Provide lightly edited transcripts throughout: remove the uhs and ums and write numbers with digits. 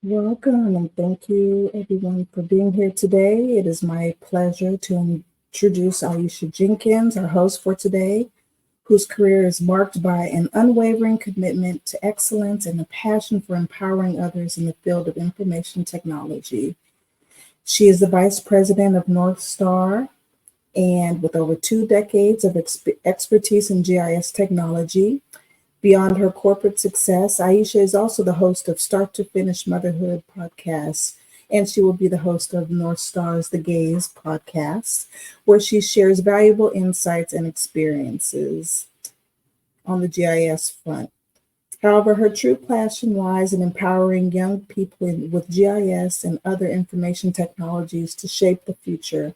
Welcome and thank you everyone for being here today. It is my pleasure to introduce Aisha Jenkins, our host for today, whose career is marked by an unwavering commitment to excellence and a passion for empowering others in the field of information technology. She is the Vice President of North Star, and with over 2 decades of expertise in GIS technology. Beyond her corporate success, Aisha is also the host of Start to Finish Motherhood podcast, and she will be the host of North Star's The Gaze podcast, where she shares valuable insights and experiences on the GIS front. However, her true passion lies in empowering young people with GIS and other information technologies to shape the future.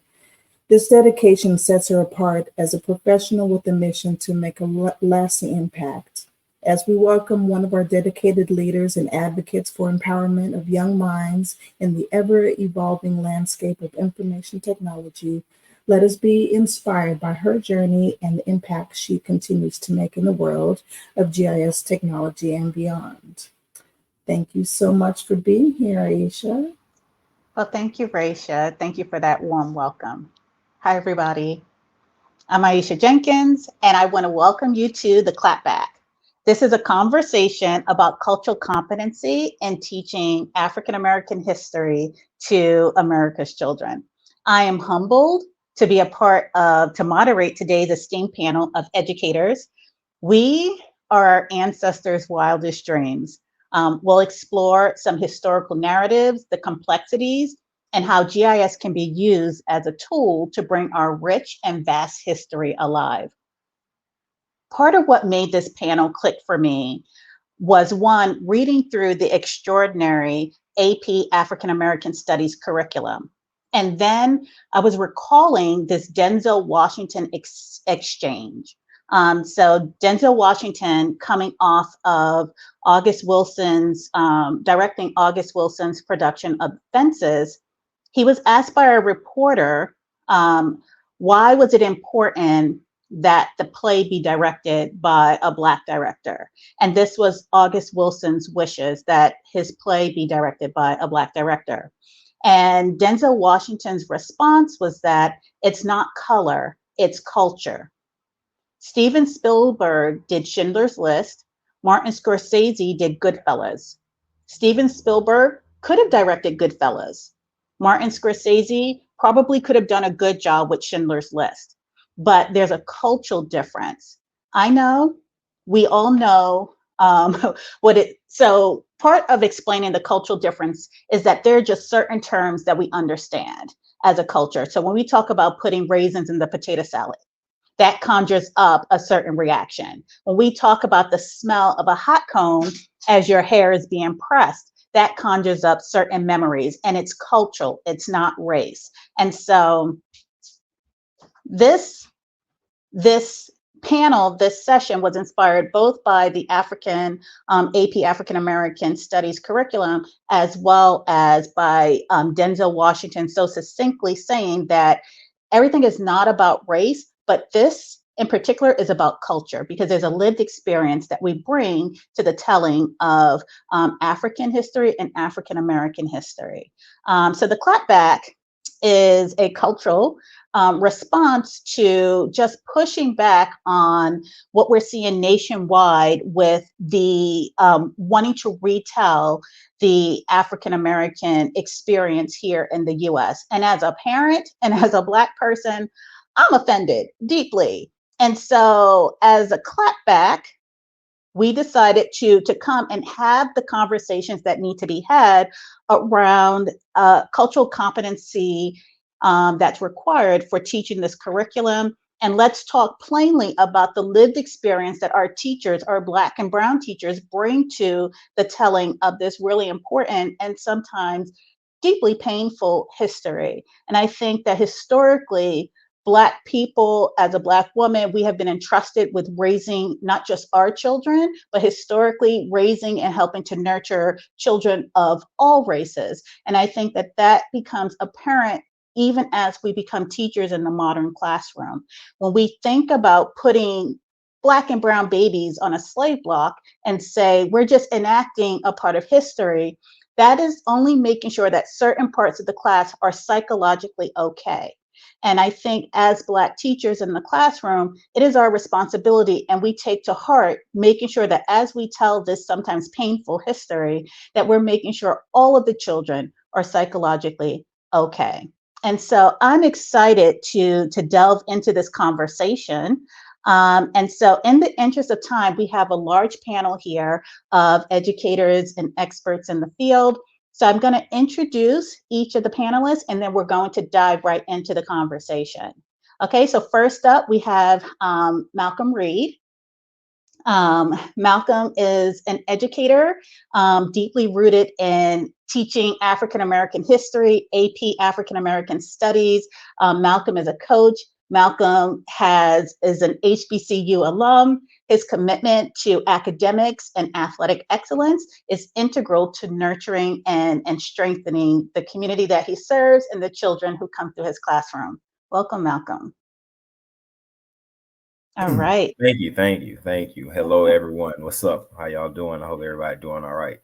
This dedication sets her apart as a professional with a mission to make a lasting impact. As we welcome one of our dedicated leaders and advocates for empowerment of young minds in the ever-evolving landscape of information technology, let us be inspired by her journey and the impact she continues to make in the world of GIS technology and beyond. Thank you so much for being here, Aisha. Well, thank you, Raisha. Thank you for that warm welcome. Hi, everybody. I'm Aisha Jenkins, and I want to welcome you to the clapback. This is a conversation about cultural competency and teaching African American history to America's children. I am humbled to be to moderate today's esteemed panel of educators. We are our ancestors' wildest dreams. We'll explore some historical narratives, the complexities, and how GIS can be used as a tool to bring our rich and vast history alive. Part of what made this panel click for me was one, reading through the extraordinary AP African American Studies curriculum. And then I was recalling this Denzel Washington exchange. So Denzel Washington coming off of August Wilson's, directing August Wilson's production of Fences, he was asked by a reporter, why was it important that the play be directed by a Black director? And this was August Wilson's wishes that his play be directed by a Black director. And Denzel Washington's response was that it's not color, it's culture. Steven Spielberg did Schindler's List. Martin Scorsese did Goodfellas. Steven Spielberg could have directed Goodfellas. Martin Scorsese probably could have done a good job with Schindler's List. But there's a cultural difference. I know, we all know So part of explaining the cultural difference is that there are just certain terms that we understand as a culture. So when we talk about putting raisins in the potato salad, that conjures up a certain reaction. When we talk about the smell of a hot comb as your hair is being pressed, that conjures up certain memories, and it's cultural, it's not race. And so this panel, this session was inspired both by the AP African American Studies curriculum, as well as by Denzel Washington so succinctly saying that everything is not about race, but this in particular is about culture, because there's a lived experience that we bring to the telling of African history and African American history. So the clapback is a cultural response to just pushing back on what we're seeing nationwide with the wanting to retell the African American experience here in the US. And as a parent and as a Black person, I'm offended deeply. And so as a clapback, we decided to come and have the conversations that need to be had around cultural competency that's required for teaching this curriculum. And let's talk plainly about the lived experience that our teachers, our Black and Brown teachers, bring to the telling of this really important and sometimes deeply painful history. And I think that historically, Black people, as a Black woman, we have been entrusted with raising not just our children, but historically raising and helping to nurture children of all races. And I think that that becomes apparent even as we become teachers in the modern classroom. When we think about putting Black and Brown babies on a slave block and say, we're just enacting a part of history, that is only making sure that certain parts of the class are psychologically okay. And I think as Black teachers in the classroom, it is our responsibility, and we take to heart making sure that as we tell this sometimes painful history, that we're making sure all of the children are psychologically okay. And so I'm excited to delve into this conversation. And so in the interest of time, we have a large panel here of educators and experts in the field. So I'm going to introduce each of the panelists, and then we're going to dive right into the conversation. Okay, so first up, we have Malcolm Reed. Malcolm is an educator, deeply rooted in teaching African American history, AP African American Studies. Malcolm is a coach. Malcolm is an HBCU alum. His commitment to academics and athletic excellence is integral to nurturing and strengthening the community that he serves and the children who come through his classroom. Welcome, Malcolm. All right. Thank you. Hello, everyone. What's up? How y'all doing? I hope everybody doing all right.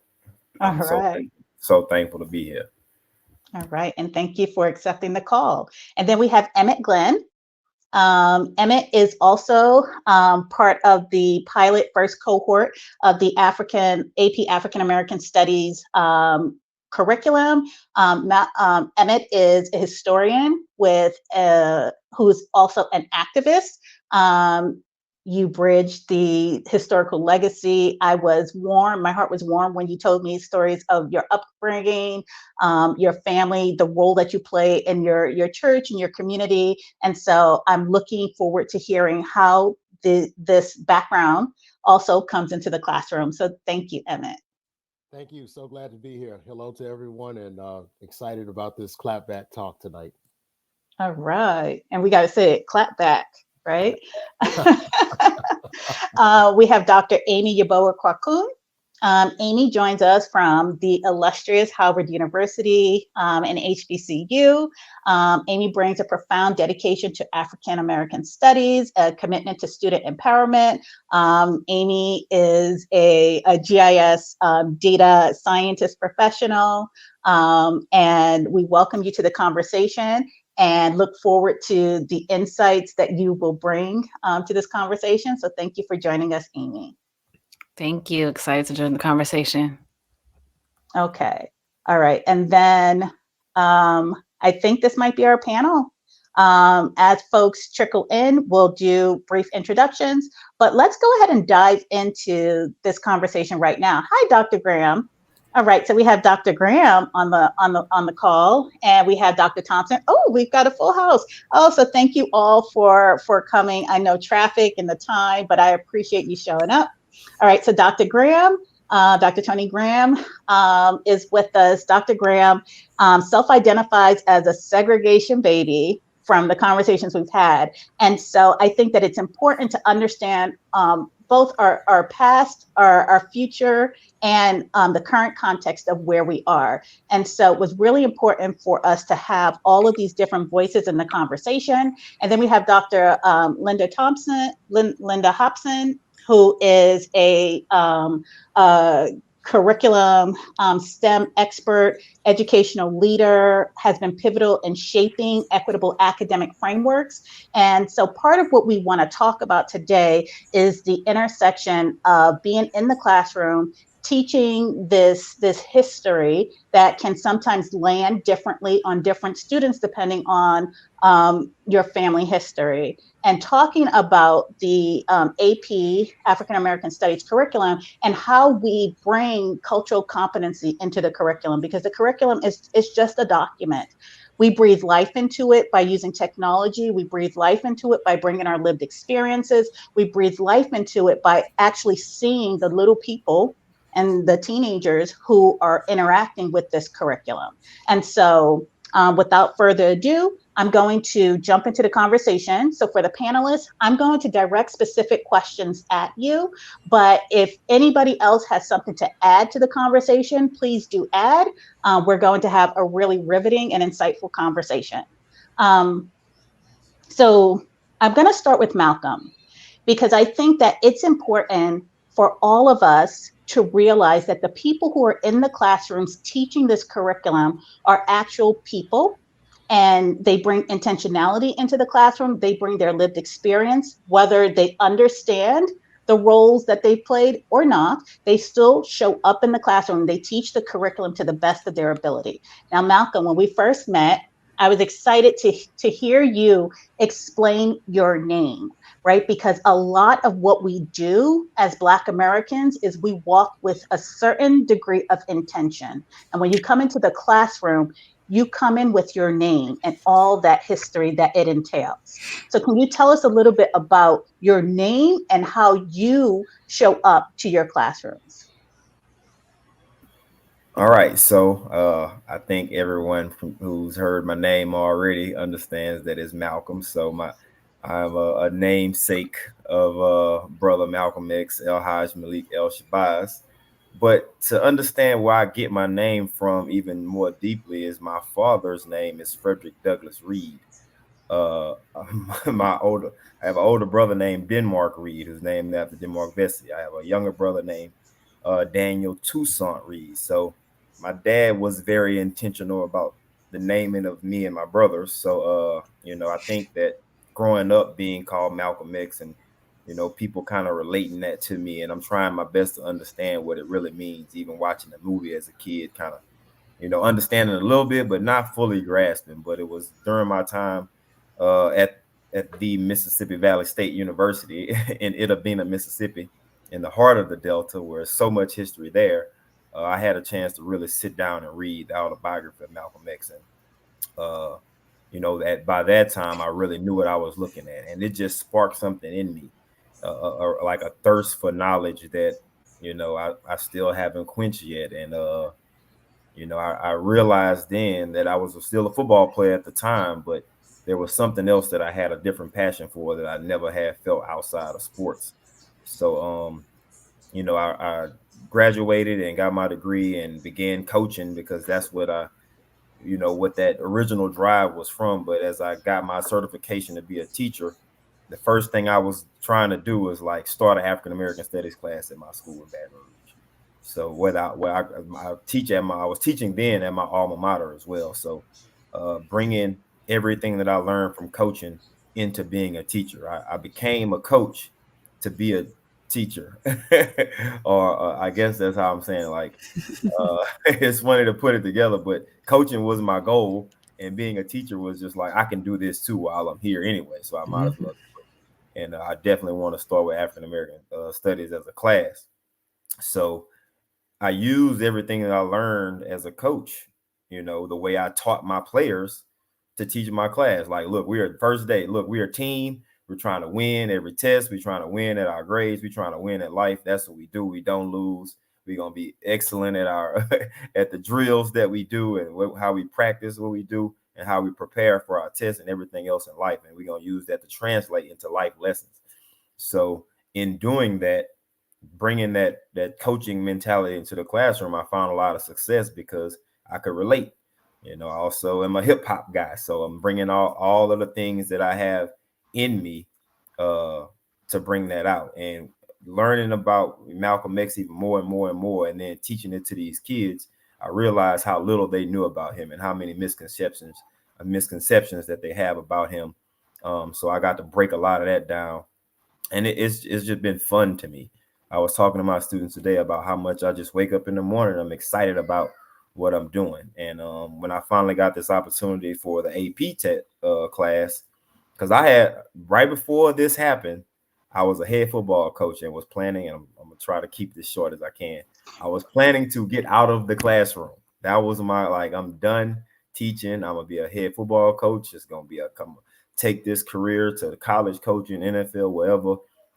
All I'm right. so thankful to be here. All right. And thank you for accepting the call. And then we have Emmett Glenn. Emmett is also part of the pilot first cohort of the AP African American Studies curriculum. Emmett is a historian who's also an activist. You bridged the historical legacy. My heart was warm when you told me stories of your upbringing, your family, the role that you play in your church and your community. And so I'm looking forward to hearing how this background also comes into the classroom. So thank you, Emmett. Thank you. So glad to be here. Hello to everyone, and excited about this clapback talk tonight. All right. And we got to say it, clap back, right? We have Dr. Amy Yeboah Kwakun. Amy joins us from the illustrious Howard University and HBCU. Amy brings a profound dedication to African American studies, a commitment to student empowerment. Amy is a GIS data scientist professional, and we welcome you to the conversation and look forward to the insights that you will bring to this conversation. So thank you for joining us, Amy. Thank you. Excited to join the conversation. Okay. All right. And then I think this might be our panel. As folks trickle in, we'll do brief introductions, but let's go ahead and dive into this conversation right now. Hi, Dr. Graham. All right, so we have Dr. Graham on the call, and we have Dr. Thompson. Oh, we've got a full house. Oh, so thank you all for coming. I know traffic and the time, but I appreciate you showing up. All right, so Dr. Graham, Dr. Tony Graham is with us. Dr. Graham self-identifies as a segregation baby from the conversations we've had. And so I think that it's important to understand both our past, our future, and the current context of where we are. And so it was really important for us to have all of these different voices in the conversation. And then we have Dr. Linda Hobson, who is a curriculum STEM expert, educational leader, has been pivotal in shaping equitable academic frameworks. And so part of what we want to talk about today is the intersection of being in the classroom, teaching this history that can sometimes land differently on different students depending on your family history, and talking about the AP African American Studies curriculum and how we bring cultural competency into the curriculum, because the curriculum is just a document. We breathe life into it by using technology. We breathe life into it by bringing our lived experiences. We breathe life into it by actually seeing the little people and the teenagers who are interacting with this curriculum. And so without further ado, I'm going to jump into the conversation. So for the panelists, I'm going to direct specific questions at you, but if anybody else has something to add to the conversation, please do add. We're going to have a really riveting and insightful conversation. So I'm going to start with Malcolm, because I think that it's important for all of us to realize that the people who are in the classrooms teaching this curriculum are actual people, and they bring intentionality into the classroom. They bring their lived experience, whether they understand the roles that they played or not. They still show up in the classroom. They teach the curriculum to the best of their ability. Now, Malcolm, when we first met, I was excited to hear you explain your name, right? Because a lot of what we do as Black Americans is we walk with a certain degree of intention. And when you come into the classroom, you come in with your name and all that history that it entails. So can you tell us a little bit about your name and how you show up to your classrooms? All right, so I think everyone who's heard my name already understands that it's Malcolm. So I'm a namesake of brother Malcolm X, El Haj Malik El Shabazz. But to understand where I get my name from even more deeply is my father's name is Frederick Douglass Reed. Uh, I have an older brother named Denmark Reed, who's named after Denmark Vesey. I have a younger brother named Daniel Toussaint Reed. So my dad was very intentional about the naming of me and my brothers. So I think that growing up being called Malcolm X, and people kind of relating that to me, and I'm trying my best to understand what it really means, even watching the movie as a kid, kind of understanding a little bit but not fully grasping. But it was during my time at the Mississippi Valley State University in Itta Bena, Mississippi, in the heart of the Delta, where there's so much history there. I had a chance to really sit down and read the autobiography of Malcolm X, and that by that time I really knew what I was looking at, and it just sparked something in me, like a thirst for knowledge that I still haven't quenched yet. And I realized then that I was still a football player at the time, but there was something else that I had a different passion for that I never had felt outside of sports. So I graduated and got my degree and began coaching, because that's what what that original drive was from. But as I got my certification to be a teacher, the first thing I was trying to do was like start an African American studies class at my school in Baton Rouge. So I was teaching then at my alma mater as well. So bringing everything that I learned from coaching into being a teacher, I became a coach to be a teacher, or I guess that's how I'm saying. Like it's funny to put it together, but coaching was my goal, And being a teacher was just like, I can do this too while I'm here anyway, so I might as well do it. And I definitely want to start with African American studies as a class. So I used everything that I learned as a coach, you know, the way I taught my players to teach my class. Like, look, we are first day. Look, we're a team. We're trying to win every test. We're trying to win at our grades. We're trying to win at life. That's what we do. We don't lose. We're gonna be excellent at our at the drills that we do and how we practice what we do and how we prepare for our tests and everything else in life. And we're gonna use that to translate into life lessons. So in doing that, bringing that coaching mentality into the classroom, I found a lot of success because I could relate. You know, I also am a hip hop guy, so I'm bringing all of the things that I have in me to bring that out, and learning about Malcolm X even more and more and more, and then teaching it to these kids. I realized how little they knew about him and how many misconceptions that they have about him. So I got to break a lot of that down, and it's just been fun to me. I was talking to my students today about how much I just wake up in the morning. I'm excited about what I'm doing. And when I finally got this opportunity for the AP class, because I had, right before this happened, I was a head football coach and was planning, and I'm going to try to keep this short as I can. I was planning to get out of the classroom. That was my, like, I'm done teaching. I'm going to be a head football coach. It's going to be take this career to the college coaching, NFL, wherever,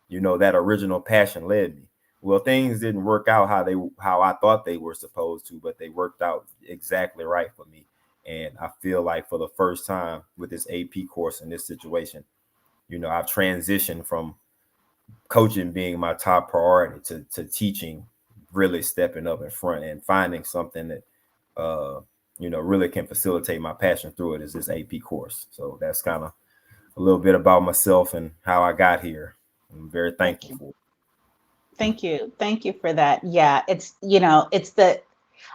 you know, that original passion led me. Well, things didn't work out how I thought they were supposed to, but they worked out exactly right for me. And I feel like for the first time with this AP course in this situation, you know, I've transitioned from coaching being my top priority to teaching, really stepping up in front and finding something that, you know, really can facilitate my passion through it is this AP course. So that's kind of a little bit about myself and how I got here. I'm very thankful for it. Thank you. Thank you for that. Yeah, it's, you know,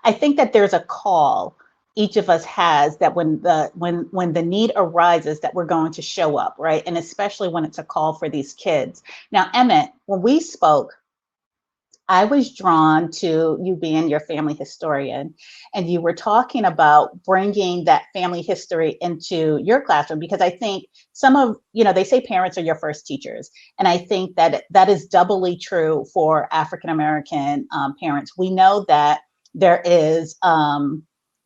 I think that there's a call each of us has that when the need arises that we're going to show up, right? And especially when it's a call for these kids. Now, Emmett, when we spoke, I was drawn to you being your family historian, and you were talking about bringing that family history into your classroom, because I think they say parents are your first teachers. And I think that is doubly true for African-American parents. We know that there is,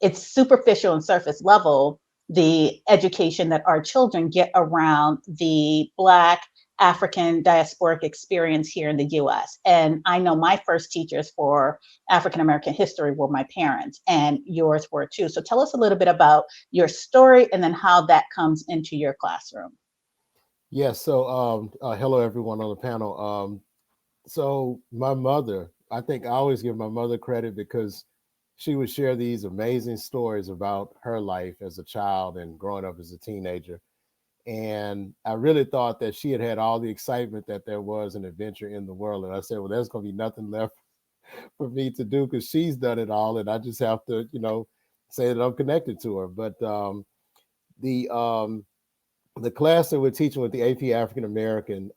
it's superficial and surface level, the education that our children get around the Black African diasporic experience here in the US. And I know my first teachers for African American history were my parents, and yours were too. So tell us a little bit about your story and then how that comes into your classroom. Yes. So hello, everyone on the panel. So my mother, I think I always give my mother credit because she would share these amazing stories about her life as a child and growing up as a teenager. And I really thought that she had all the excitement that there was an adventure in the world. And I said, well, there's going to be nothing left for me to do because she's done it all. And I just have to, say that I'm connected to her. But the class that we're teaching with the AP African American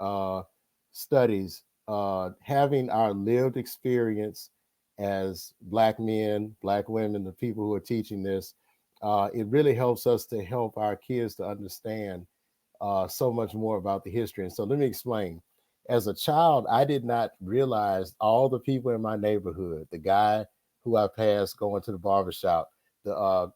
studies, having our lived experience as Black men, Black women, the people who are teaching this, it really helps us to help our kids to understand so much more about the history. And so let me explain. As a child, I did not realize all the people in my neighborhood, the guy who I passed going to the barbershop, the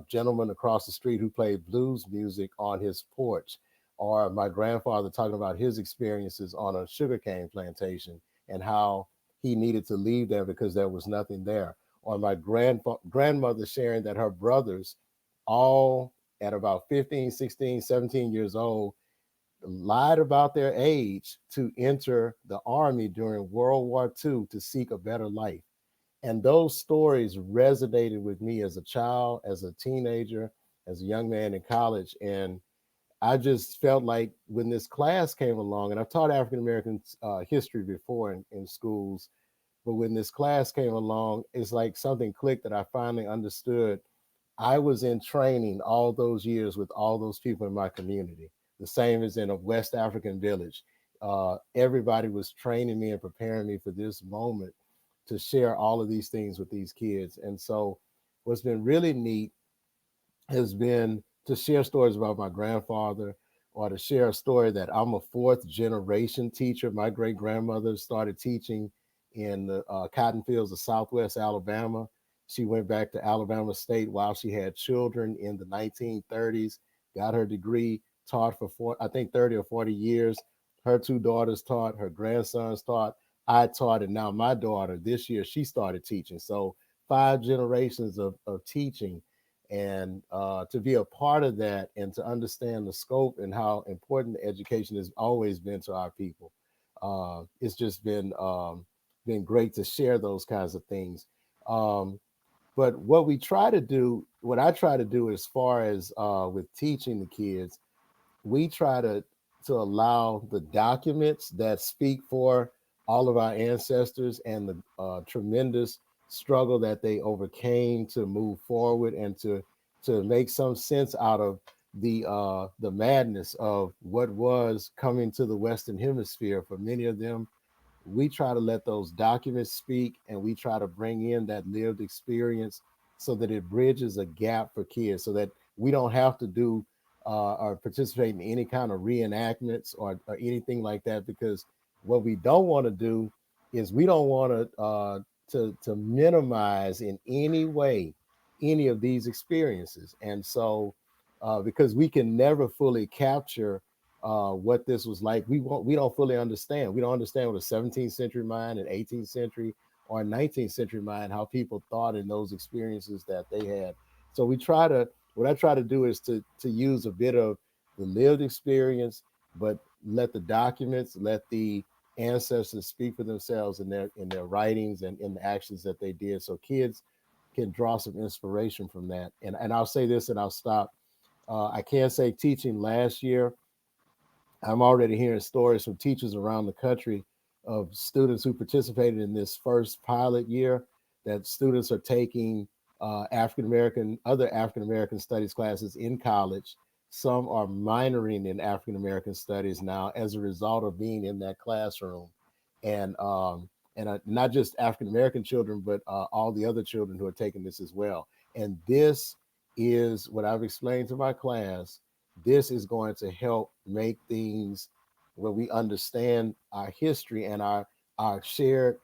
gentleman across the street who played blues music on his porch, or my grandfather talking about his experiences on a sugarcane plantation and how he needed to leave there because there was nothing there, or my grandmother sharing that her brothers, all at about 15, 16, 17 years old, lied about their age to enter the army during World War II to seek a better life. And those stories resonated with me as a child, as a teenager, as a young man in college. And I just felt like when this class came along, and I've taught African American history before in schools, but when this class came along, it's like something clicked that I finally understood. I was in training all those years with all those people in my community, the same as in a West African village. Everybody was training me and preparing me for this moment to share all of these things with these kids. And so what's been really neat has been to share stories about my grandfather, or to share a story that I'm a fourth generation teacher. My great grandmother started teaching in the cotton fields of Southwest Alabama. She went back to Alabama State while she had children in the 1930s, got her degree, taught for I think 30 or 40 years. Her two daughters taught, her grandsons taught, I taught, and now my daughter this year, she started teaching. So 5 generations of teaching, and to be a part of that and to understand the scope and how important education has always been to our people. It's just been great to share those kinds of things. But what we try to do, what I try to do as far as with teaching the kids, we try to allow the documents that speak for all of our ancestors and the tremendous struggle that they overcame to move forward, and to make some sense out of the madness of what was coming to the Western Hemisphere. For many of them, we try to let those documents speak, and we try to bring in that lived experience so that it bridges a gap for kids, so that we don't have to do or participate in any kind of reenactments or anything like that, because what we don't want to do is we don't want to minimize in any way any of these experiences. And so because we can never fully capture what this was like. We don't fully understand. We don't understand what a 17th century mind, an 18th century, or a 19th century mind, how people thought in those experiences that they had. So what I try to do is to use a bit of the lived experience, but let the documents, let the ancestors speak for themselves in their writings and in the actions that they did, so kids can draw some inspiration from that. And I'll say this and I'll stop. I can say teaching last year, I'm already hearing stories from teachers around the country of students who participated in this first pilot year, that students are taking other African American studies classes in college. Some are minoring in African American studies now as a result of being in that classroom, and not just African American children, but all the other children who are taking this as well. And this is what I've explained to my class. This is going to help make things where we understand our history and our shared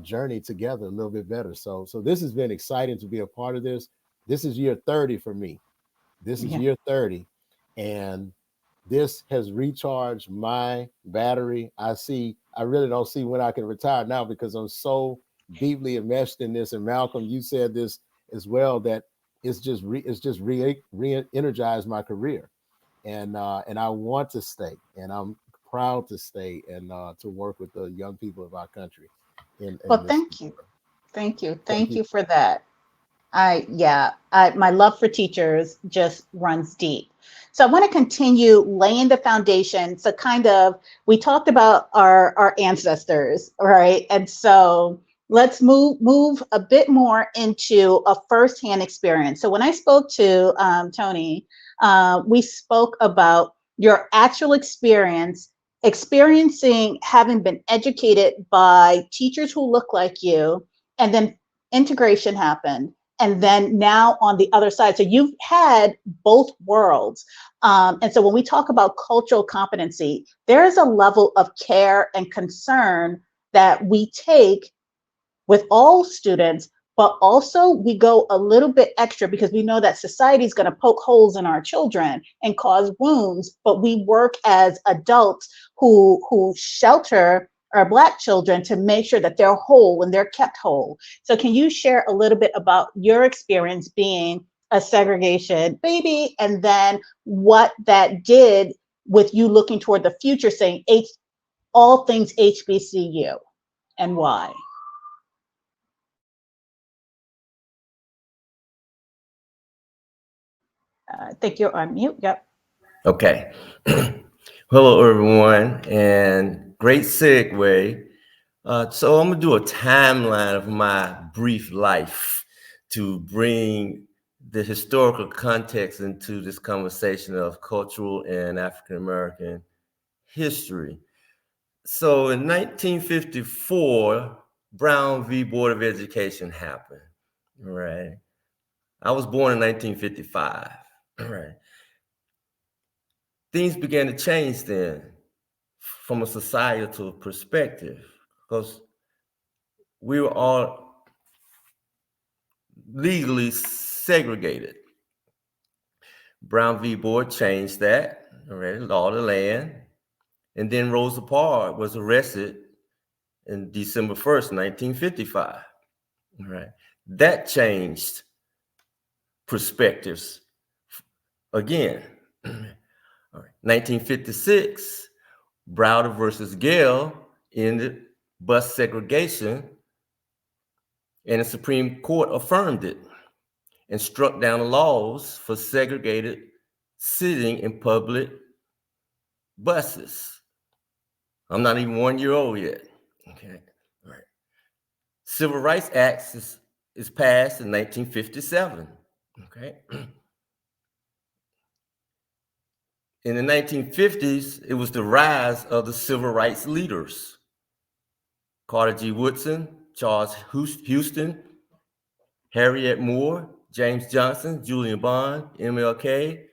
journey together a little bit better. So this has been exciting to be a part of this. This is year 30 for me. This is year 30, and this has recharged my battery. I really don't see when I can retire now, because I'm so deeply enmeshed in this. And Malcolm, you said this as well, that it's just re-energized my career, and I want to stay, and I'm proud to stay, and to work with the young people of our country in Well, this. thank you. Thank you. Thank Thank you. you for that. My love for teachers just runs deep. So I want to continue laying the foundation. So we talked about our ancestors, right? And so let's move a bit more into a firsthand experience. So when I spoke to Tony, we spoke about your actual experiencing having been educated by teachers who look like you, and then integration happened, and then now on the other side. So you've had both worlds. And so when we talk about cultural competency, there is a level of care and concern that we take with all students, but also we go a little bit extra because we know that society is going to poke holes in our children and cause wounds, but we work as adults who shelter our Black children to make sure that they're whole and they're kept whole. So can you share a little bit about your experience being a segregation baby, and then what that did with you looking toward the future, saying all things HBCU, and why? I think you're on mute. Yep. Okay. Hello, everyone, and great segue. So I'm going to do a timeline of my brief life to bring the historical context into this conversation of cultural and African-American history. So in 1954, Brown v. Board of Education happened, right? I was born in 1955. Right. Things began to change then from a societal perspective because we were all legally segregated. Brown v. Board changed that, all right, law of the land. And then Rosa Parks was arrested in December 1st, 1955. All right. That changed perspectives again. All right. 1956, Browder versus Gale ended bus segregation, and the Supreme Court affirmed it and struck down laws for segregated sitting in public buses. I'm not even 1 year old yet. Okay. All right. Civil Rights Act is passed in 1957. Okay. In the 1950s, it was the rise of the civil rights leaders. Carter G. Woodson, Charles Houston, Harriet Moore, James Johnson, Julian Bond, MLK,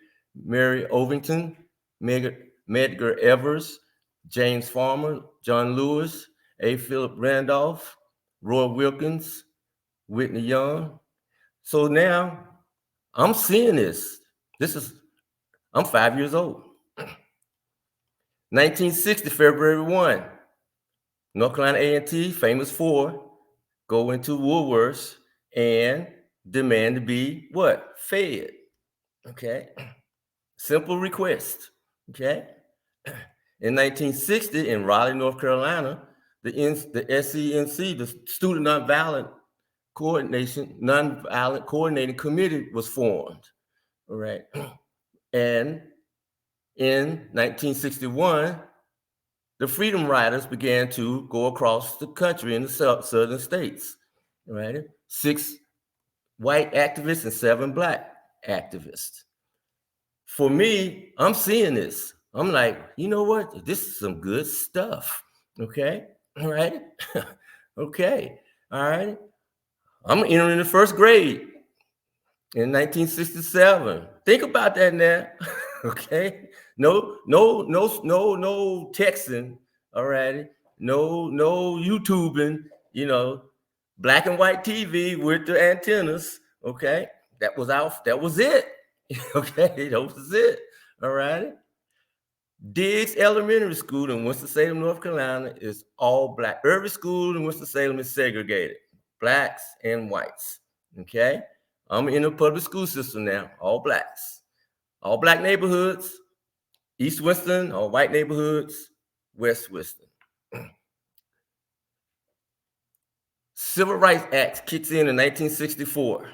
Mary Ovington, Medgar Evers, James Farmer, John Lewis, A. Philip Randolph, Roy Wilkins, Whitney Young. So now I'm seeing this. I'm 5 years old. 1960, February 1, North Carolina A&T, famous for, go into Woolworths and demand to be what? Fed. Okay. Simple request. Okay. In 1960, in Raleigh, North Carolina, the SCNC, the Student Nonviolent Coordinating Committee was formed. All right. And in 1961, the Freedom Riders began to go across the country in the southern states. All right. 6 white activists and 7 black activists. For me, I'm seeing this. I'm like, you know what? This is some good stuff. Okay. All right. Okay. All right. I'm entering the first grade in 1967. Think about that now. Okay. No texting. All right. No YouTubing, black and white TV with the antennas. Okay. That was it. Okay, that was it. All right. Diggs Elementary School in Winston-Salem, North Carolina is all black. Every school in Winston-Salem is segregated, blacks and whites. Okay. I'm in the public school system now, all blacks. All black neighborhoods, East Winston, all white neighborhoods, West Winston. Civil Rights Act kicks in 1964.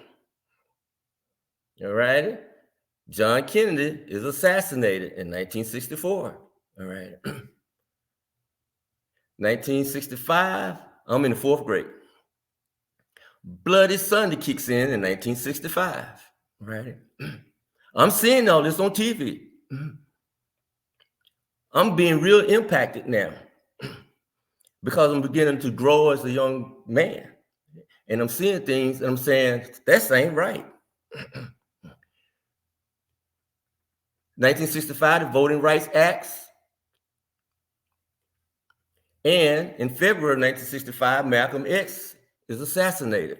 All right. John Kennedy is assassinated in 1964. All right. 1965, I'm in the 4th grade. Bloody Sunday kicks in 1965. Right. I'm seeing all this on TV. I'm being real impacted now because I'm beginning to grow as a young man. And I'm seeing things and I'm saying, that ain't right. 1965, the Voting Rights Acts. And in February of 1965, Malcolm X is assassinated.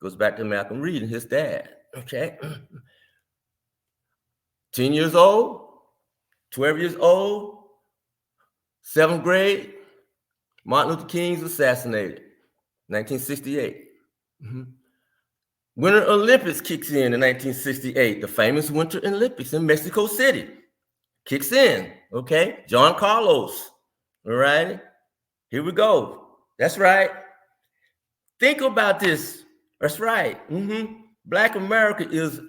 Goes back to Malcolm Reed and his dad. Okay. 10 years old, 12 years old, 7th grade, Martin Luther King's assassinated, 1968. Winter Olympics kicks in 1968, the famous Winter Olympics in Mexico City. Kicks in, okay? John Carlos, all right? Here we go. That's right. Think about this. That's right. Black America is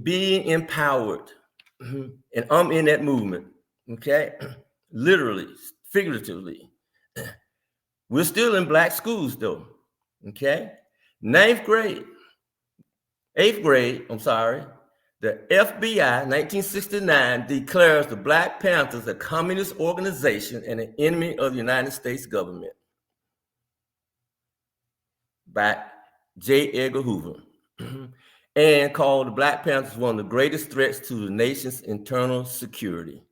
being empowered. And I'm in that movement, okay? Literally, figuratively. We're still in black schools though, okay? 8th grade, the FBI, 1969, declares the Black Panthers a communist organization and an enemy of the United States government by J. Edgar Hoover. and called the Black Panthers one of the greatest threats to the nation's internal security.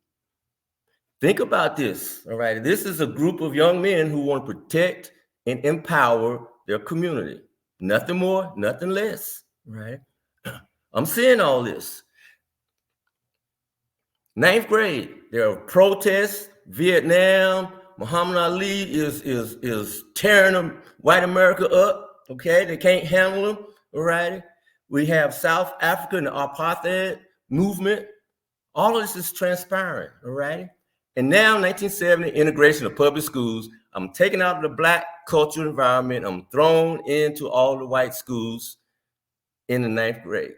Think about this, all right? This is a group of young men who want to protect and empower their community. Nothing more, nothing less, right? I'm seeing all this. 9th grade, there are protests, Vietnam, Muhammad Ali is tearing white America up, okay? They can't handle them, all right? We have South Africa and the apartheid movement. All of this is transparent, all right? And now, 1970, integration of public schools. I'm taken out of the Black cultural environment. I'm thrown into all the white schools in the 9th grade.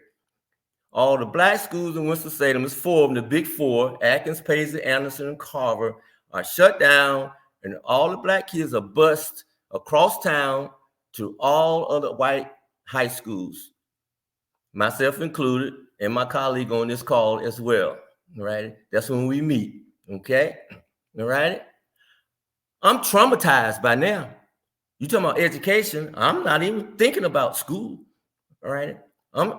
All the Black schools in Winston-Salem, is 4 of them, the big 4, Atkins, Paisley, Anderson, and Carver, are shut down, and all the Black kids are bused across town to all other white high schools, myself included, and my colleague on this call as well, right? That's when we meet, okay? All right? I'm traumatized by now. You talking about education, I'm not even thinking about school, all right?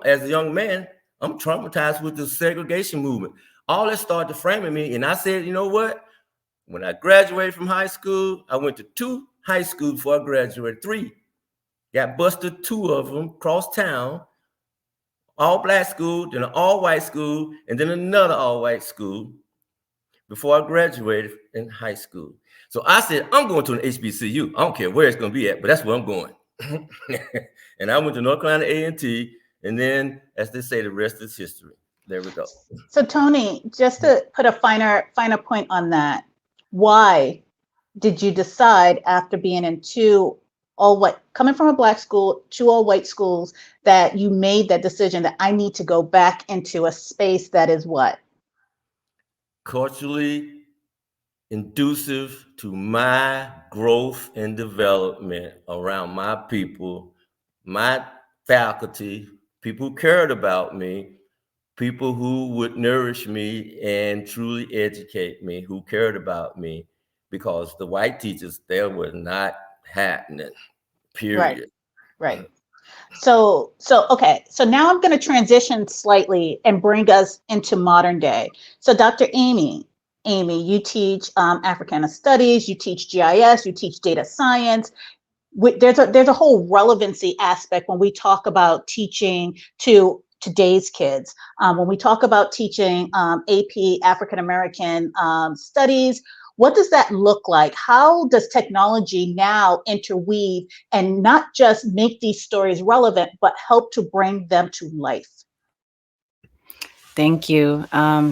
As a young man, I'm traumatized with the segregation movement. All that started framing me, and I said, you know what? When I graduated from high school, I went to 2 high schools before I graduated, 3. Got busted 2 of them across town, all Black school, then an all white school, and then another all white school before I graduated in high school. So I said, I'm going to an HBCU. I don't care where it's going to be at, but that's where I'm going. And I went to North Carolina A&T, and then, as they say, the rest is history. There we go. So Tony, just to put a finer point on that, why did you decide after being in 2 all white, coming from a Black school, 2 all white schools, that you made that decision that I need to go back into a space that is what? Culturally inducive to my growth and development around my people, my faculty, people who cared about me, people who would nourish me and truly educate me, who cared about me, because the white teachers, they were not happening, period. Right. So okay. So now I'm going to transition slightly and bring us into modern day. So Dr. Amy, you teach Africana Studies, you teach GIS, you teach data science. There's a whole relevancy aspect when we talk about teaching to today's kids. When we talk about teaching AP African American studies, what does that look like? How does technology now interweave and not just make these stories relevant, but help to bring them to life? Thank you.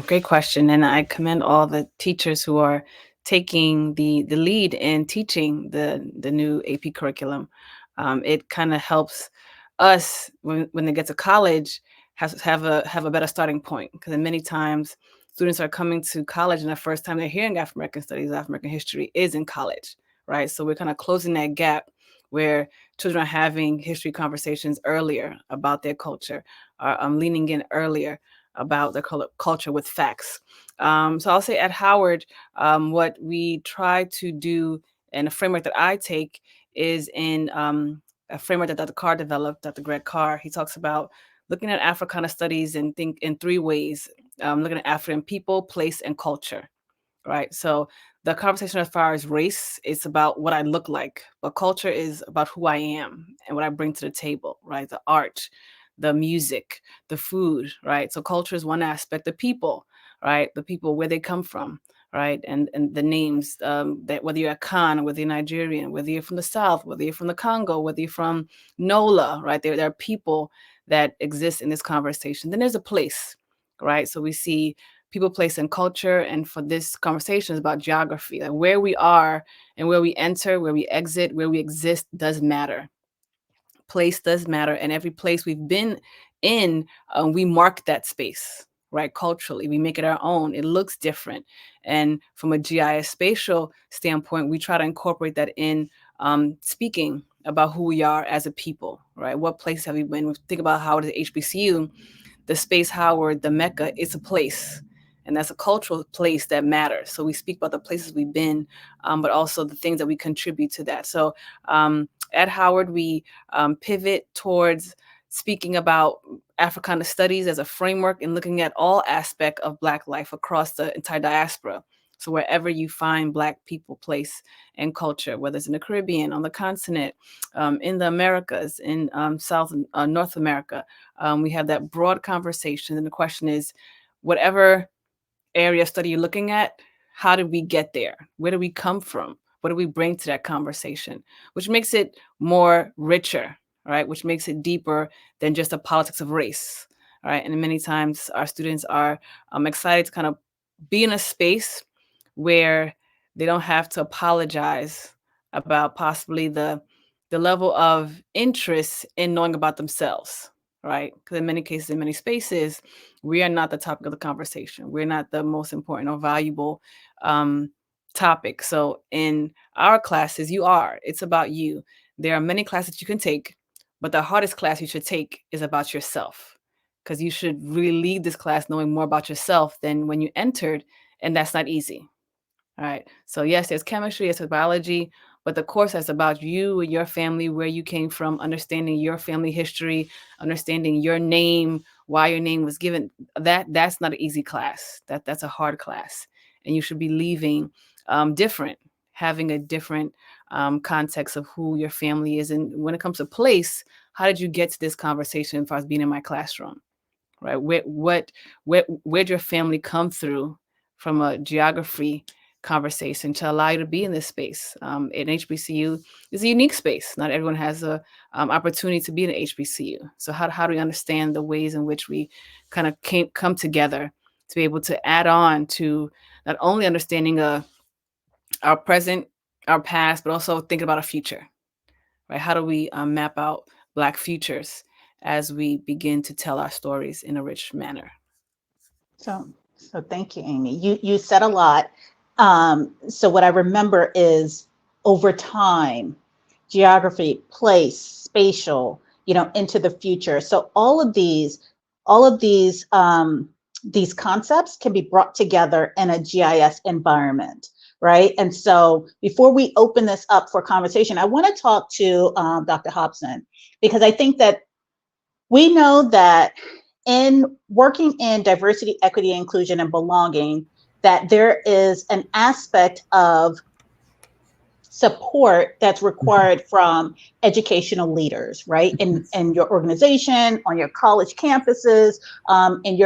Great question. And I commend all the teachers who are taking the lead in teaching the new AP curriculum. It kind of helps us when they get to college have a better starting point, because many times students are coming to college and the first time they're hearing African American studies, African American history is in college, right? So we're kind of closing that gap where children are having history conversations earlier about their culture, leaning in earlier about their culture with facts. So I'll say at Howard, what we try to do, and a framework that I take, is in a framework that Dr. Carr developed, Dr. Greg Carr. He talks about looking at Africana studies and think in 3 ways, looking at African people, place, and culture, right? So the conversation as far as race is about what I look like, but culture is about who I am and what I bring to the table, right? The art, the music, the food, right? So culture is one aspect. The people, right? The people, where they come from, right? And the names, that whether you're a Khan, whether you're Nigerian, whether you're from the South, whether you're from the Congo, whether you're from NOLA, right? There are people that exist in this conversation. Then there's a place, right? So we see people, place, and culture. And for this conversation is about geography, like where we are and where we enter, where we exit, where we exist does matter. Place does matter, and every place we've been in, we mark that space, right? Culturally, we make it our own. It looks different, and from a GIS spatial standpoint, we try to incorporate that in speaking about who we are as a people, right? What place have we been? We think about Howard as HBCU, the space Howard, the Mecca. It's a place, and that's a cultural place that matters. So we speak about the places we've been, but also the things that we contribute to that. So at Howard, we pivot towards speaking about Africana studies as a framework and looking at all aspects of Black life across the entire diaspora. So wherever you find Black people, place, and culture, whether it's in the Caribbean, on the continent, in the Americas, in South North America, we have that broad conversation. And the question is, whatever area of study you're looking at, how did we get there? Where do we come from? What do we bring to that conversation? Which makes it more richer, right? Which makes it deeper than just the politics of race, right? And many times our students are excited to kind of be in a space where they don't have to apologize about possibly the level of interest in knowing about themselves, right? Because in many cases, in many spaces, we are not the topic of the conversation. We're not the most important or valuable topic. So in our classes, you are. It's about you. There are many classes you can take, but the hardest class you should take is about yourself, because you should really leave this class knowing more about yourself than when you entered, and that's not easy. All right. So yes, there's chemistry, there's biology, but the course is about you and your family, where you came from, understanding your family history, understanding your name, why your name was given. That's not an easy class. That's a hard class, and you should be leaving different, having a different context of who your family is. And when it comes to place, how did you get to this conversation as far as being in my classroom? Right? Where'd your family come through from a geography conversation to allow you to be in this space? An HBCU is a unique space. Not everyone has a opportunity to be in an HBCU. So how do we understand the ways in which we kind of come together to be able to add on to not only understanding our present, our past, but also thinking about our future, right? How do we map out Black futures as we begin to tell our stories in a rich manner? So thank you, Amy. You said a lot. So what I remember is over time, geography, place, spatial, into the future. So all of these concepts can be brought together in a GIS environment, right? And so before we open this up for conversation, I want to talk to Dr. Hobson, because I think that we know that in working in diversity, equity, inclusion, and belonging, that there is an aspect of support that's required from educational leaders, right? In your organization, on your college campuses, in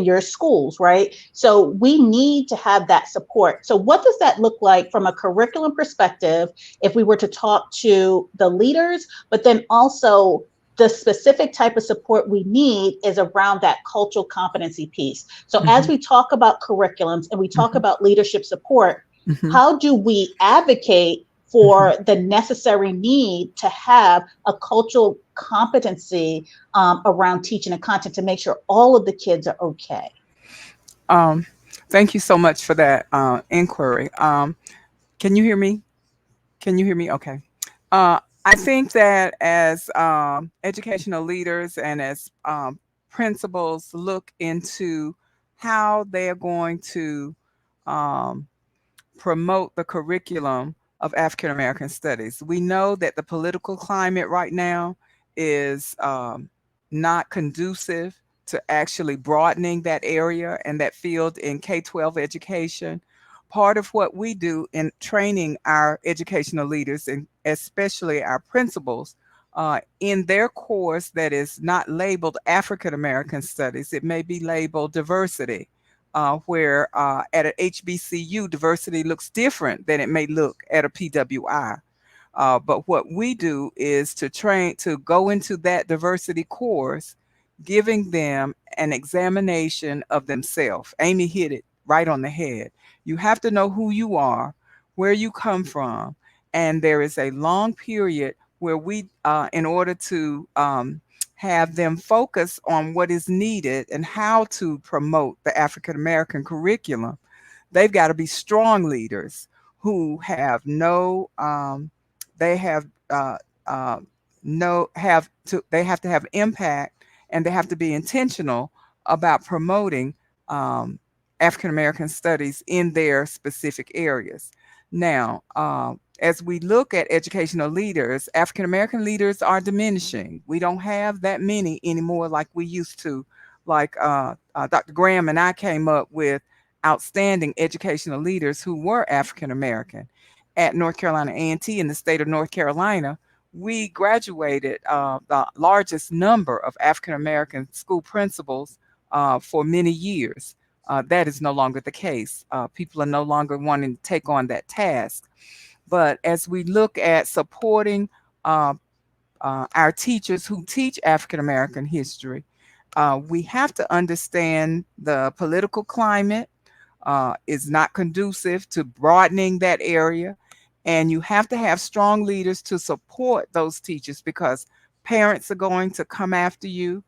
your schools, right? So we need to have that support. So what does that look like from a curriculum perspective if we were to talk to the leaders, but then also the specific type of support we need is around that cultural competency piece. So as we talk about curriculums and we talk about leadership support, how do we advocate for the necessary need to have a cultural competency around teaching and content to make sure all of the kids are okay? Thank you so much for that inquiry. Can you hear me? Can you hear me? Okay. I think that as educational leaders and as principals look into how they're going to promote the curriculum of African American studies, we know that the political climate right now is not conducive to actually broadening that area and that field in K-12 education. Part of what we do in training our educational leaders, and especially our principals, in their course that is not labeled African American Studies, it may be labeled diversity, where at an HBCU, diversity looks different than it may look at a PWI. But what we do is to train to go into that diversity course, giving them an examination of themselves. Amy hit it right on the head. You have to know who you are, where you come from, and there is a long period where we, in order to have them focus on what is needed and how to promote the African American curriculum, they've got to be strong leaders who have they have they have to have impact, and they have to be intentional about promoting African American studies in their specific areas. Now, as we look at educational leaders, African American leaders are diminishing. We don't have that many anymore like we used to. Like Dr. Graham and I came up with outstanding educational leaders who were African American. At North Carolina A&T in the state of North Carolina, we graduated the largest number of African American school principals for many years. That is no longer the case. People are no longer wanting to take on that task. But as we look at supporting our teachers who teach African American history, we have to understand the political climate is not conducive to broadening that area. And you have to have strong leaders to support those teachers because parents are going to come after you.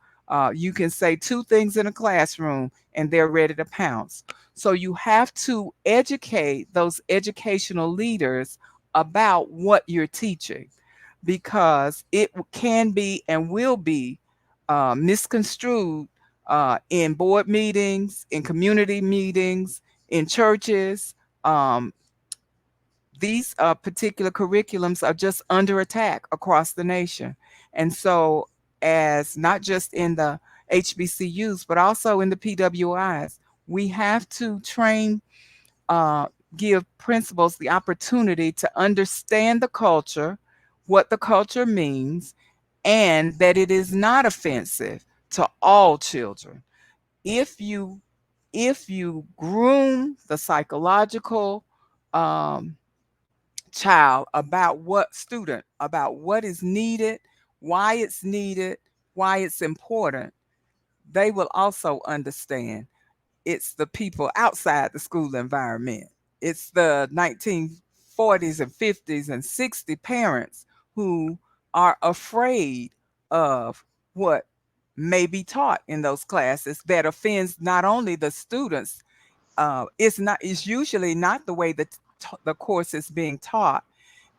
You can say two things in a classroom and they're ready to pounce. So you have to educate those educational leaders about what you're teaching because it can be and will be misconstrued in board meetings, in community meetings, in churches. These particular curriculums are just under attack across the nation. And so, as not just in the HBCUs, but also in the PWIs, we have to train, give principals the opportunity to understand the culture, what the culture means, and that it is not offensive to all children. If you groom the psychological um, child about what is needed, why it's important, they will also understand it's the people outside the school environment. It's the 1940s and 50s and 60s parents who are afraid of what may be taught in those classes that offends not only the students. It's usually not the way that the course is being taught.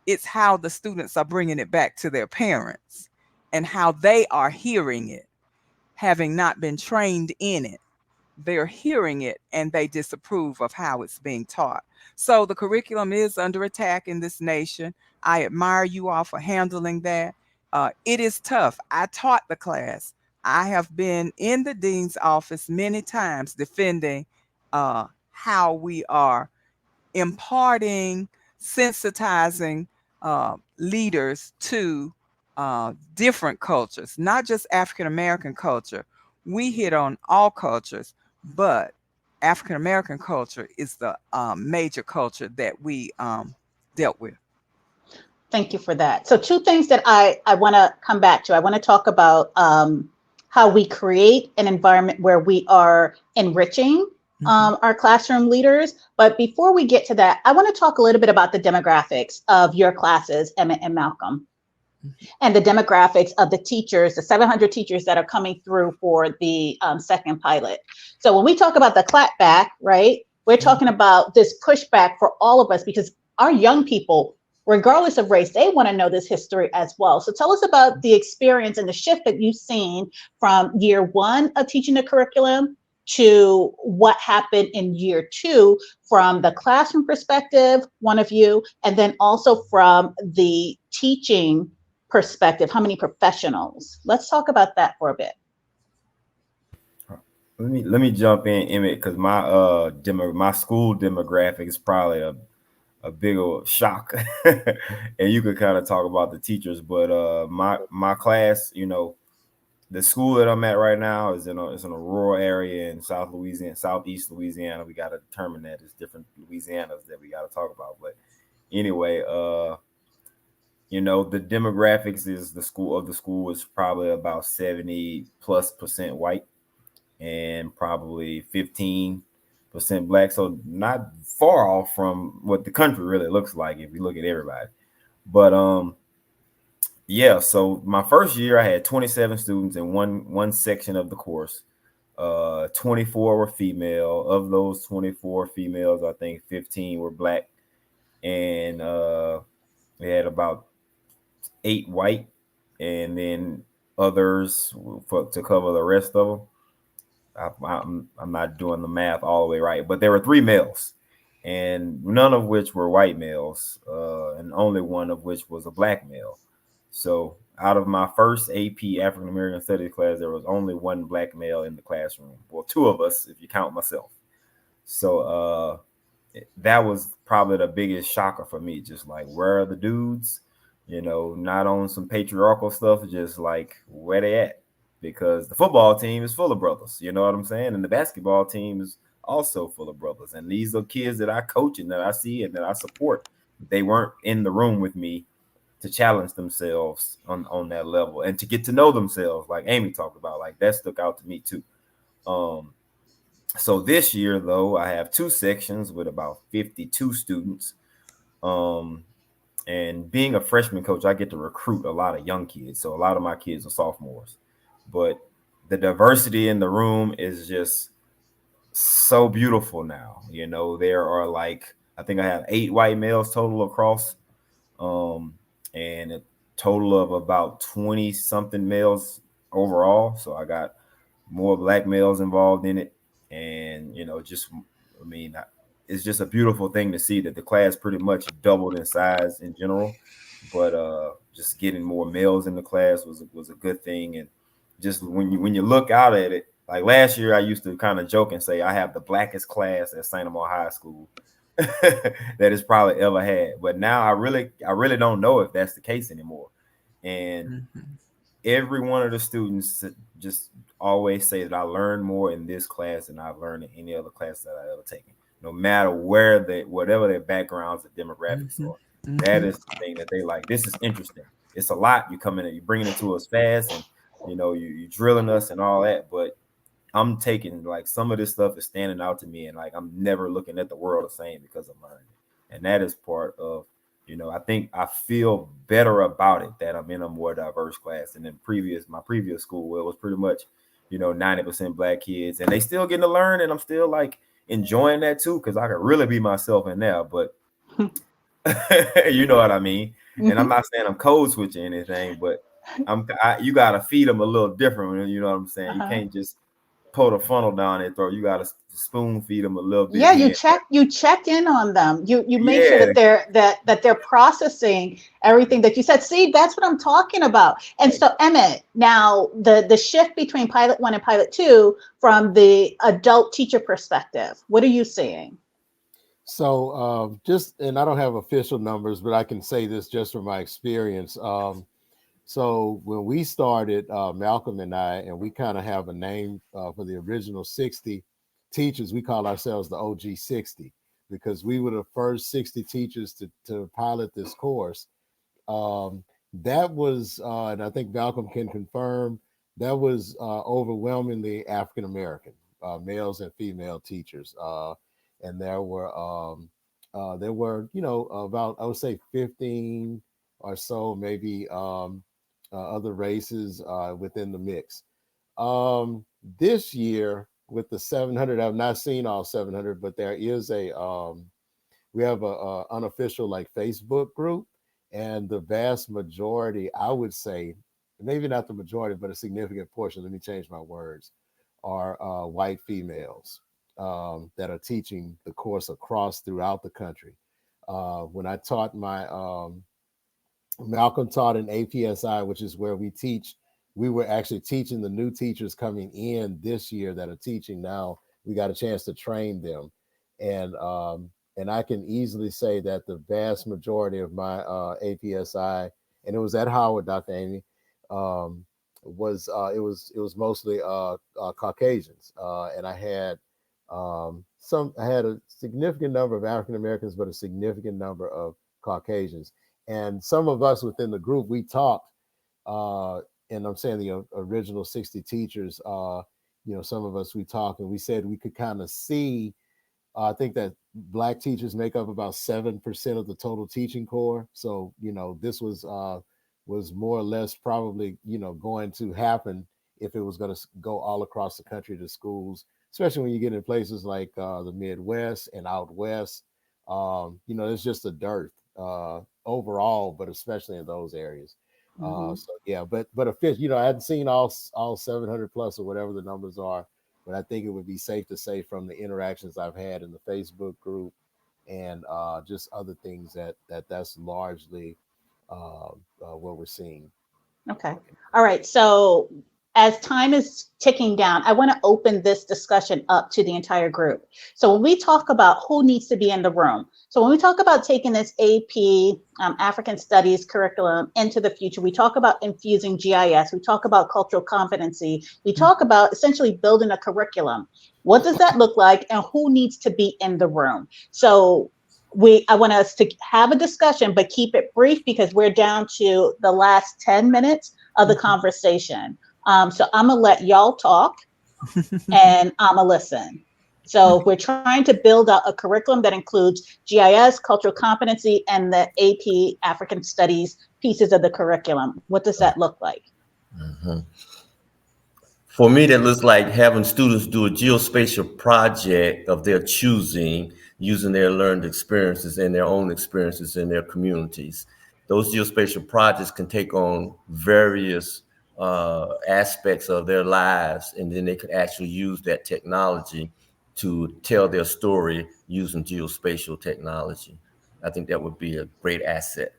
It's how the students are bringing it back to their parents and how they are hearing it, having not been trained in it. They're hearing it and they disapprove of how it's being taught. So the curriculum is under attack in this nation. I admire you all for handling that. It is tough. I taught the class. I have been in the dean's office many times defending how we are imparting, sensitizing leaders to different cultures, not just African American culture. We hit on all cultures, but African American culture is the major culture that we dealt with. Thank you for that. So two things that I want to come back to. I want to talk about how we create an environment where we are enriching our classroom leaders. But before we get to that, I want to talk a little bit about the demographics of your classes, Emmett and Malcolm, and the demographics of the teachers, the 700 teachers that are coming through for the second pilot. So when we talk about the clapback, right, we're talking about this pushback for all of us because our young people, regardless of race, they want to know this history as well. So tell us about the experience and the shift that you've seen from year one of teaching the curriculum to what happened in year two from the classroom perspective, one of you, and then also from the teaching perspective, how many professionals? Let's talk about that for a bit. Let me jump in, Emmett, because my school demographic is probably a bigger shock, and you could kind of talk about the teachers. But my class, the school that I'm at right now is in a rural area in Southeast Louisiana. We got to determine that it's different Louisianas that we got to talk about. But anyway, the demographics is the school is probably about 70+% white and probably 15% black. So not far off from what the country really looks like if you look at everybody. But yeah, so my first year I had 27 students in one section of the course. 24 were female. Of those 24 females, I think 15 were black, and we had about 8 white, and then others to cover the rest of them. I'm not doing the math all the way right, but there were 3 males, and none of which were white males, and only one of which was a black male. So out of my first AP African American Studies class, there was only one black male in the classroom. Well, two of us, if you count myself. So that was probably the biggest shocker for me. Just like, where are the dudes? Not on some patriarchal stuff, just like, where they at? Because the football team is full of brothers, you know what I'm saying? And the basketball team is also full of brothers. And these are kids that I coach and that I see and that I support. They weren't in the room with me to challenge themselves on that level and to get to know themselves, like Amy talked about. Like, that stuck out to me too. So this year, though, I have two sections with about 52 students. And being a freshman coach, I get to recruit a lot of young kids. So a lot of my kids are sophomores. But the diversity in the room is just so beautiful now. There are, like, I think I have 8 white males total across, and a total of about 20 something males overall. So I got more black males involved in it. And, it's just a beautiful thing to see that the class pretty much doubled in size in general. But just getting more males in the class was a good thing. And just when you look out at it, like last year, I used to kind of joke and say I have the blackest class at St. Amar High School that it's probably ever had. But now I really don't know if that's the case anymore. And every one of the students just always say that I learned more in this class than I've learned in any other class that I've ever taken, no matter whatever their backgrounds or demographics are. That is the thing that they like. This is interesting. It's a lot. You come in and you're bringing it to us fast, and you're drilling us and all that. But I'm taking, like, some of this stuff is standing out to me, and like I'm never looking at the world the same because I'm learning it. And that is part of, I think I feel better about it that I'm in a more diverse class than in my previous school, where it was pretty much, 90% black kids, and they still getting to learn, and I'm still like enjoying that too, because I could really be myself in there. But you know what I mean? And I'm not saying I'm code switching anything, but you gotta feed them a little different. You know what I'm saying? You can't just pull the funnel down their throat. You gotta spoon feed them a little bit. Yeah, you check in on them. You make sure that they're processing everything that you said. See, that's what I'm talking about. And so, Emmett, now the shift between pilot 1 and pilot 2 from the adult teacher perspective, what are you seeing? So and I don't have official numbers, but I can say this just from my experience. So when we started, Malcolm and I, and we kind of have a name for the original 60 teachers, we call ourselves the OG 60, because we were the first 60 teachers to pilot this course. That was, and I think Malcolm can confirm, that was overwhelmingly African American, males and female teachers. And there were, about, I would say 15 or so, maybe other races within the mix. This year with the 700, I've not seen all 700, but there is we have a unofficial like Facebook group, and the vast majority, I would say, maybe not the majority, but a significant portion, let me change my words, are white females that are teaching the course throughout the country. When I taught Malcolm taught in APSI, which is where we teach. We were actually teaching the new teachers coming in this year that are teaching now. We got a chance to train them. And I can easily say that the vast majority of my APSI, and it was at Howard, Dr. Amy, it was mostly Caucasians. And I had a significant number of African Americans, but a significant number of Caucasians. And some of us within the group, we talked, and I'm saying the original 60 teachers, some of us, we talked and we said we could kind of see, I think that Black teachers make up about 7% of the total teaching corps. So, this was more or less probably, going to happen if it was going to go all across the country to schools, especially when you get in places like the Midwest and out West. There's just a dearth overall, but especially in those areas. So yeah, but I hadn't seen all 700 plus or whatever the numbers are, but I think it would be safe to say from the interactions I've had in the Facebook group and just other things that's largely what we're seeing. Okay. All right. So as time is ticking down, I want to open this discussion up to the entire group. So when we talk about who needs to be in the room, so when we talk about taking this AP African Studies curriculum into the future, we talk about infusing GIS, we talk about cultural competency, we talk about essentially building a curriculum. What does that look like, and who needs to be in the room? So I want us to have a discussion, but keep it brief because we're down to the last 10 minutes of the conversation. So I'm gonna let y'all talk and I'm gonna listen. So we're trying to build out a curriculum that includes GIS, cultural competency, and the AP African Studies pieces of the curriculum. What does that look like? Mm-hmm. For me, that looks like having students do a geospatial project of their choosing, using their learned experiences and their own experiences in their communities. Those geospatial projects can take on various aspects of their lives, and then they could actually use that technology to tell their story using geospatial technology. I think that would be a great asset.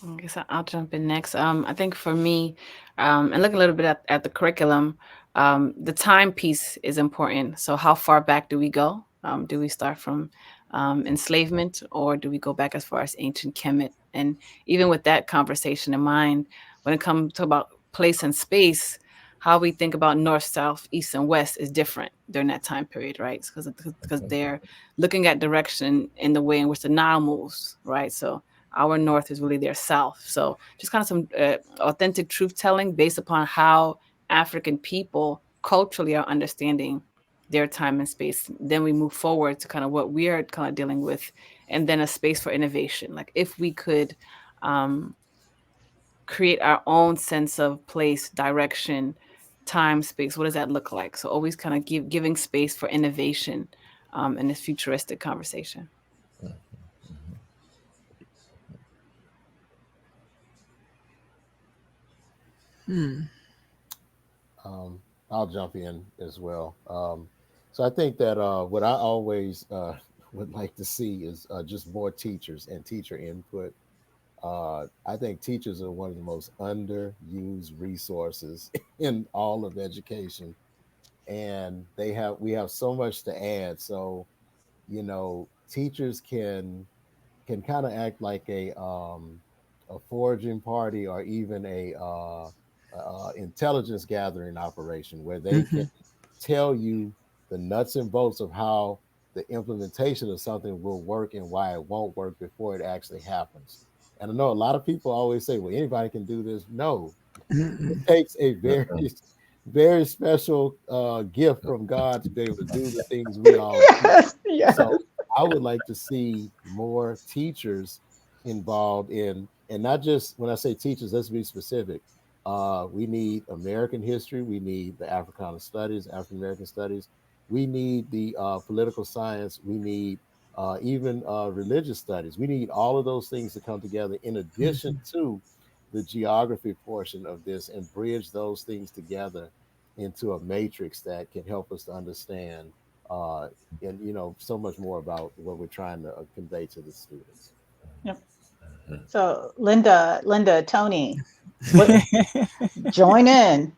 I guess I'll jump in next. I think for me, and look a little bit at the curriculum, the time piece is important. So how far back do we go? Do we start from enslavement, or do we go back as far as ancient Kemet? And even with that conversation in mind, when it comes to about place and space, how we think about north, south, east, and west is different during that time period, right? Because they're looking at direction in the way in which the Nile moves, right? So our north is really their south. So just kind of some authentic truth telling based upon how African people culturally are understanding their time and space. Then we move forward to kind of what we are kind of dealing with, and then a space for innovation. Like if we could create our own sense of place, direction, time, space, what does that look like? So always kind of giving space for innovation in this futuristic conversation. I'll jump in as well. So I think that what I always would like to see is just more teachers and teacher input. I think teachers are one of the most underused resources in all of education, and we have so much to add. So teachers can kind of act like a foraging party, or even a intelligence gathering operation, where they can tell you the nuts and bolts of how the implementation of something will work and why it won't work before it actually happens. And I know a lot of people always say, well, anybody can do this. No, it takes a very, very special gift from God to be able to do the things we all do. Yes. So I would like to see more teachers involved in, and not just when I say teachers, let's be specific. We need American history. We need the Africana studies, African American studies. We need the political science. We need even religious studies. We need all of those things to come together in addition to the geography portion of this, and bridge those things together into a matrix that can help us to understand and so much more about what we're trying to convey to the students. Yep. So Linda, Tony, what, join in.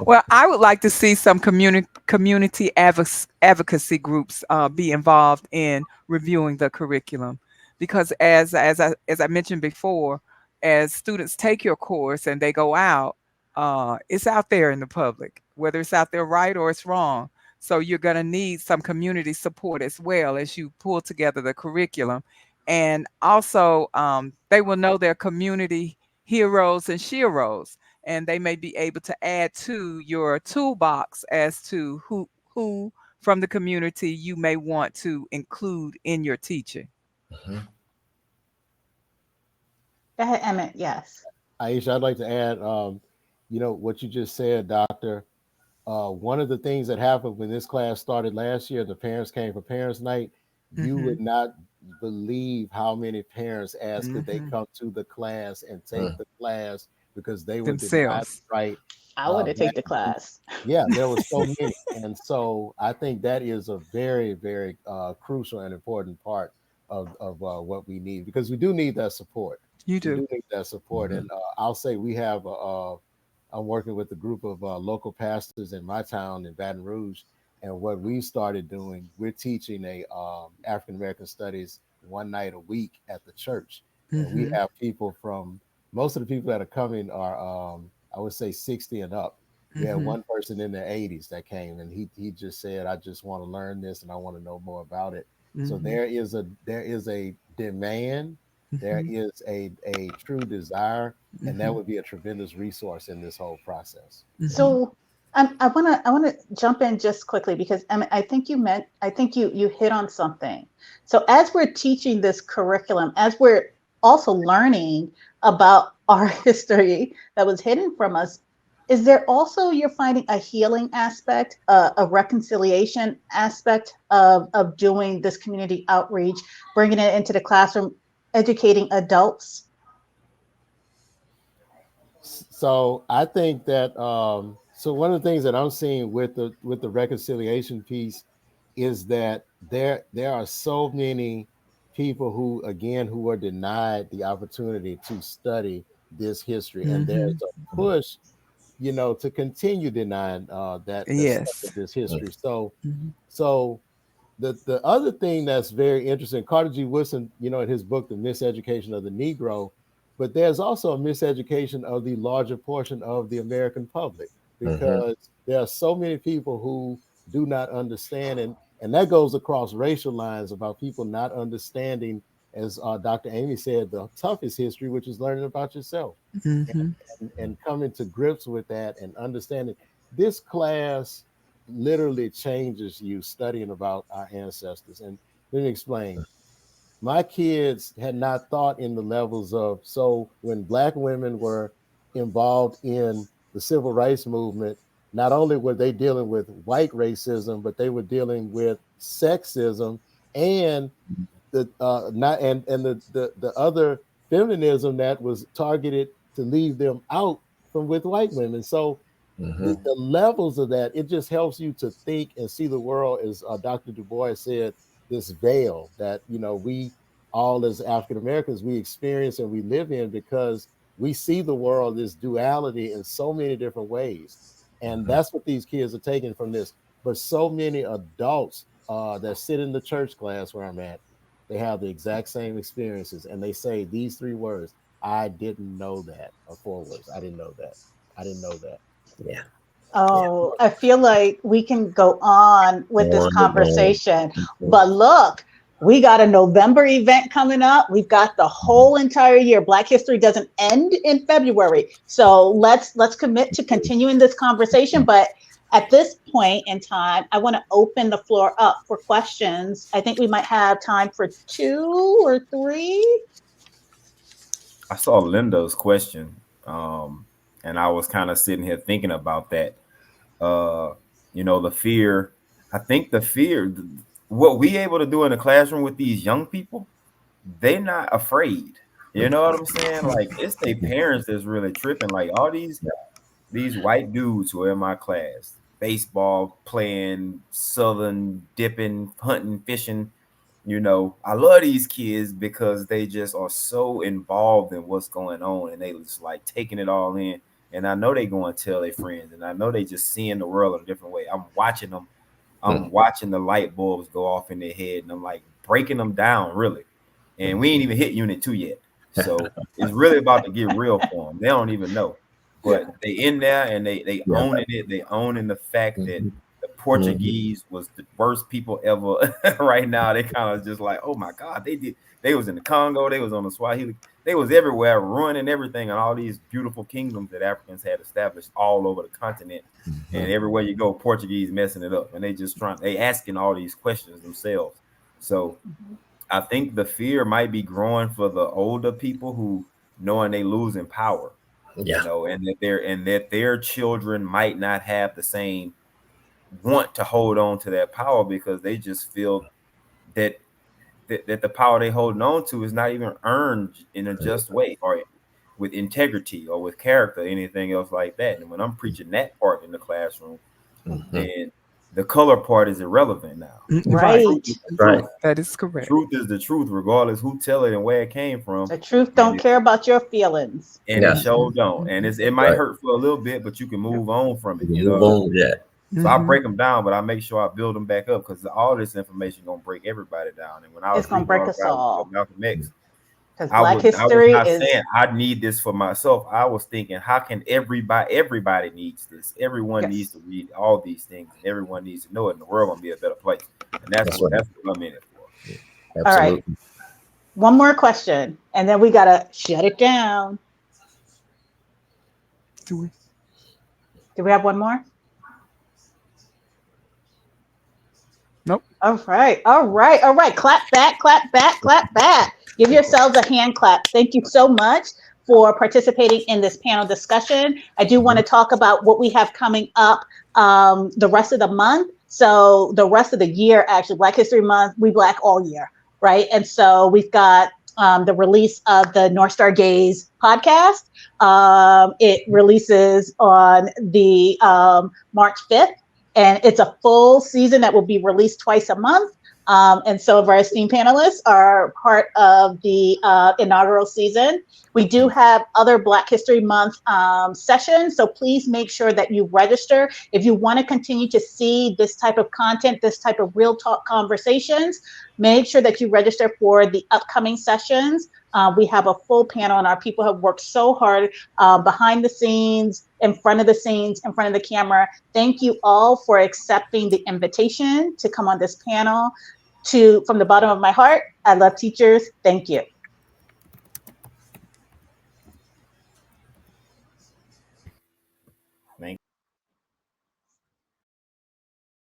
Well, I would like to see some community advocacy groups be involved in reviewing the curriculum, because as I mentioned before, as students take your course and they go out, it's out there in the public, whether it's out there right or it's wrong. So you're going to need some community support as well as you pull together the curriculum, and also they will know their community heroes and sheroes, and they may be able to add to your toolbox as to who from the community you may want to include in your teaching. Go ahead, Emmett. Yes. Aisha, I'd like to add, what you just said, Doctor. One of the things that happened when this class started last year, the parents came for Parents Night. You would not believe how many parents asked could they come to the class and take the class because they were denied the themselves. right. I want to take the vaccine. class. Yeah, there was so many, and so I think that is a very, very crucial and important part of what we need, because we do need that support. You We do. do need that support, and I'll say we have. I'm working with a group of local pastors in my town in Baton Rouge, and what we started doing, we're teaching a African American studies one night a week at the church, and we Mm-hmm. have people from most of the people that are coming are I would say 60 and up. We had Mm-hmm. one person in their 80s that came, and he just said, "I just want to learn this and I want to know more about it." So Mm-hmm. there is a demand, there Mm-hmm. is a true desire, and that Mm-hmm. would be a tremendous resource in this whole process. Mm-hmm. So I want to jump in just quickly because I think you hit on something. So as we're teaching this curriculum, as we're also learning about our history that was hidden from us, is there also you're finding a healing aspect, a reconciliation aspect of doing this community outreach, bringing it into the classroom, educating adults? So I think that so one of the things that I'm seeing with the reconciliation piece is that there are so many people who again who are denied the opportunity to study this history, and Mm-hmm. there's a push, to continue denying that study Yes. of this history. So Mm-hmm. so the other thing that's very interesting, Carter G. Woodson, in his book, The Miseducation of the Negro, but there's also a miseducation of the larger portion of the American public, because there are so many people who do not understand, and that goes across racial lines about people not understanding, as Dr. Amy said, the toughest history, which is learning about yourself, Mm-hmm. and coming to grips with that and understanding. This class literally changes you studying about our ancestors. And let me explain. My kids had not thought in the levels of, so when Black women were involved in the civil rights movement, not only were they dealing with white racism, but they were dealing with sexism and the not and the other feminism that was targeted to leave them out from with white women. So the levels of that, it just helps you to think and see the world, as Dr. Du Bois said, this veil that we all as African Americans we experience and we live in, because we see the world, this duality, in so many different ways, and that's what these kids are taking from this. But so many adults that sit in the church class where I'm at, they have the exact same experiences, and they say these three words: "I didn't know that," or four words: "I didn't know that. I didn't know that." Yeah. Yeah. Oh, I feel like we can go on with this On and on. conversation, but look, we got a November event coming up. We've got the whole entire year. Black History doesn't end in February. So let's commit to continuing this conversation, but at this point in time, I want to open the floor up for questions. I think we might have time for 2 or 3. I saw Linda's question, and I was kind of sitting here thinking about that. Uh, the fear. I think the fear, what we able to do in the classroom with these young people, they're not afraid. You know what I'm saying? Like, it's their parents that's really tripping. Like, all these white dudes who are in my class, baseball playing, southern dipping, hunting, fishing. I love these kids because they just are so involved in what's going on, and they just like taking it all in. And I know they go and tell their friends, and I know they just seeing the world in a different way. I'm watching them. I'm watching the light bulbs go off in their head, and I'm like breaking them down, really. And we ain't even hit unit 2 yet. So it's really about to get real for them. They don't even know. Yeah. But they in there, and they Yeah. owning it. They owning the fact that Mhm. the Portuguese was the worst people ever. Right now, they kind of just like, oh my God, they was in the Congo, they was on the Swahili, they was everywhere, ruining everything, and all these beautiful kingdoms that Africans had established all over the continent. And everywhere you go, Portuguese messing it up, and they asking all these questions themselves. So I think the fear might be growing for the older people who knowing they losing power, Yeah. and that their children might not have the same want to hold on to that power, because they just feel that the power they holding on to is not even earned in a just way, or with integrity or with character, anything else like that. And when I'm preaching that part in the classroom, then the color part is irrelevant now. Right. Truth is the Right. truth. That is correct. Truth is the truth, regardless who tell it and where it came from. The truth don't care about your feelings. And it sure don't. And it might hurt for a little bit, but you can move on from it. You know. Move on with that. So I break them down, but I make sure I build them back up, because all this information gonna break everybody down. And when I was It's gonna break us all. Malcolm X, Because I Black was history not is saying I need this for myself. I was thinking, how can everybody needs this. Everyone needs to read all these things, and everyone needs to know it, and the world gonna be a better place. And that's what I'm in it for. Absolutely. All right. One more question, and then we gotta shut it down. Do we have one more? Nope. All right. Clap back, clap back, clap back. Give yourselves a hand clap. Thank you so much for participating in this panel discussion. I do want to talk about what we have coming up the rest of the month. So the rest of the year, actually, Black History Month, we Black all year, right? And so we've got the release of the North Star Gaze podcast. It releases on the March 5th. And it's a full season that will be released twice a month. And some of our esteemed panelists are part of the inaugural season. We do have other Black History Month sessions, so please make sure that you register. If you want to continue to see this type of content, this type of real talk conversations, make sure that you register for the upcoming sessions. We have a full panel, and our people have worked so hard behind the scenes, in front of the scenes, in front of the camera. Thank you all for accepting the invitation to come on this panel. From the bottom of my heart, I love teachers. Thank you.